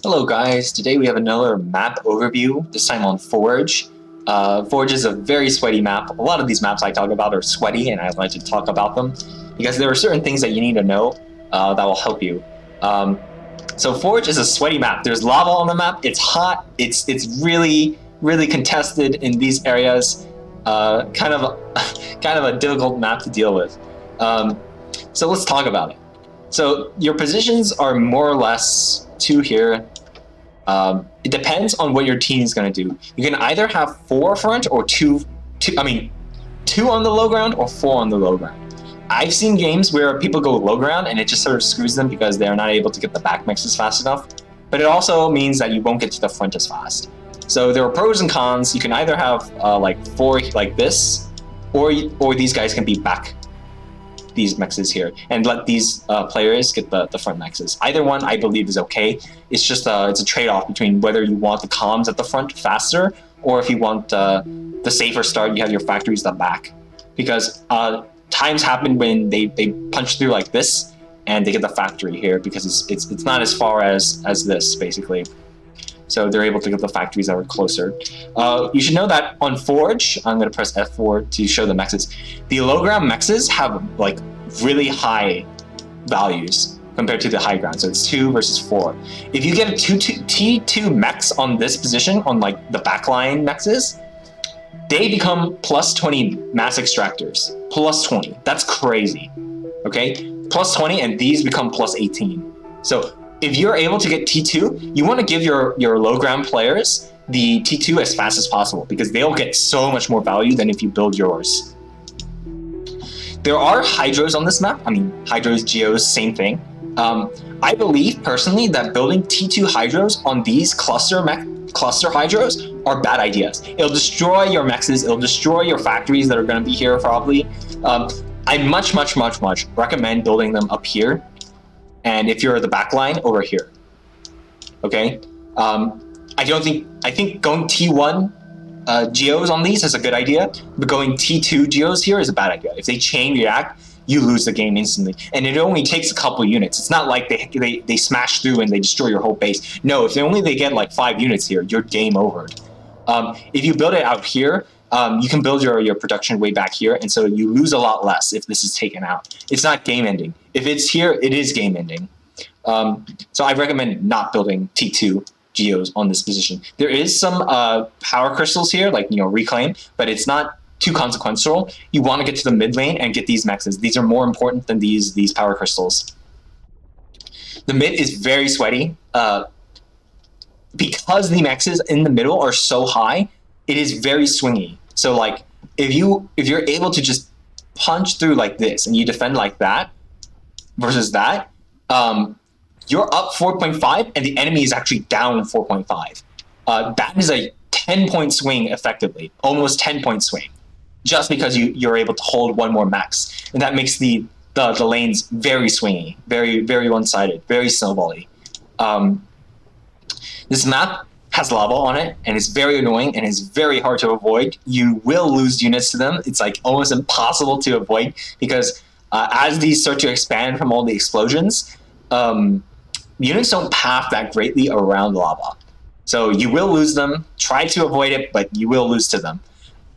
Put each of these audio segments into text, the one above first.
Hello guys, today we have another map overview, this time on Forge. Forge is a very sweaty map. A lot of these maps I talk about are sweaty and I like to talk about them because there are certain things that you need to know that will help you. So Forge is a sweaty map. There's lava on the map, it's hot, it's really contested in these areas. Kind of a difficult map to deal with. So let's talk about it. So your positions are more or less two here. It depends on what your team is going to do. You can either have four front or two on the low ground or four on the low ground. I've seen games where people go low ground and it just sort of screws them because they're not able to get the back mixes fast enough. But it also means that you won't get to the front as fast. So there are pros and cons. You can either have like four like this, or these guys can be back these mexes here and let these players get the front mexes. Either one I believe is okay. It's just it's a trade-off between whether you want the comms at the front faster or if you want the safer start, you have your factories at the back. Because times happen when they punch through like this and they get the factory here because it's not as far as this basically. So they're able to get the factories that are closer. You should know that on Forge, I'm going to press F4 to show the mexes. The low ground mexes have like really high values compared to the high ground. So it's 2 versus 4. If you get a T2 mex on this position, on like the backline mexes, they become plus 20 mass extractors. Plus 20. That's crazy. Okay? Plus 20 and these become plus 18. So if you're able to get T2, you want to give your low ground players the T2 as fast as possible because they'll get so much more value than if you build yours. There are hydros on this map. I mean, hydros, geos, same thing. I believe personally that building T2 hydros on these cluster hydros are bad ideas. It'll destroy your mexes. It'll destroy your factories that are going to be here probably. I much recommend building them up here. And if you're the backline, over here. Okay? I think going T1 geos on these is a good idea, but going T2 geos here is a bad idea. If they chain react, you lose the game instantly. And it only takes a couple units. It's not like they smash through and they destroy your whole base. No, if they get like 5 units here, you're game over. If you build it out here, you can build your production way back here, and so you lose a lot less if this is taken out. It's not game ending. If it's here, it is game ending. So I recommend not building T2 geos on this position. There is some power crystals here, like reclaim, but it's not too consequential. You want to get to the mid lane and get these mexes. These are more important than these power crystals. The mid is very sweaty. Because the mexes in the middle are so high, it is very swingy. So like if you're able to just punch through like this and you defend like that versus that, you're up 4.5 and the enemy is actually down 4.5. That is a 10-point swing effectively, almost 10-point swing, just because you're able to hold one more max, and that makes the lanes very swingy, very one-sided, very snowbally. This map has lava on it, and it's very annoying, and it's very hard to avoid. You will lose units to them. It's like almost impossible to avoid because as these start to expand from all the explosions, units don't path that greatly around lava. So you will lose them. Try to avoid it, but you will lose to them.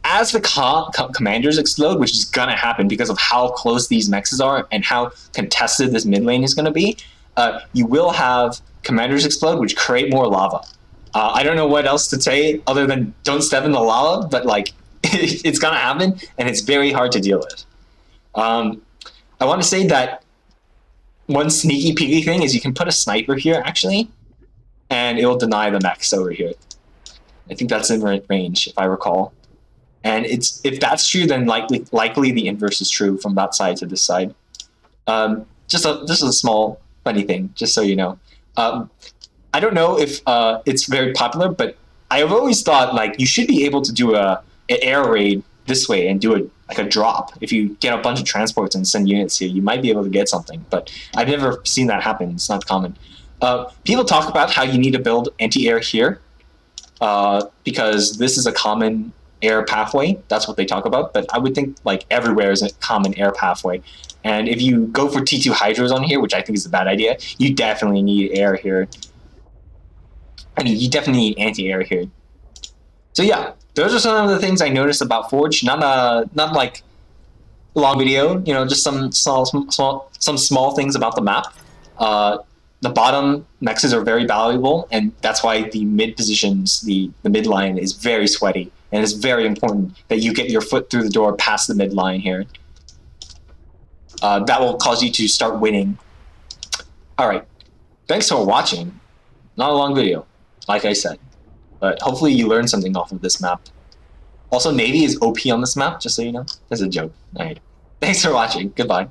As the commanders explode, which is going to happen because of how close these mexes are and how contested this mid lane is going to be, you will have commanders explode, which create more lava. I don't know what else to say other than don't step in the lava, but like it's gonna happen, and it's very hard to deal with. I want to say that one sneaky peeky thing is you can put a sniper here actually, and it will deny the mechs over here. I think that's in range if I recall. And if that's true, then likely the inverse is true from that side to this side. Just a small funny thing, just so you know. I don't know if it's very popular, but I've always thought like you should be able to do an air raid this way and do a drop. If you get a bunch of transports and send units here, you might be able to get something. But I've never seen that happen. It's not common. People talk about how you need to build anti-air here because this is a common air pathway. That's what they talk about. But I would think like everywhere is a common air pathway. And if you go for T2 hydros on here, which I think is a bad idea, you definitely need air here. I mean, you definitely need anti-air here. So yeah, those are some of the things I noticed about Forge. Not like a long video, you know, just some small things about the map. The bottom mexes are very valuable, and that's why the mid positions, the mid line is very sweaty, and it's very important that you get your foot through the door past the mid line here. That will cause you to start winning. All right, thanks for watching. Not a long video, like I said, but hopefully you learned something off of this map. Also, Navy is OP on this map, just so you know. That's a joke. All right. Thanks for watching. Goodbye.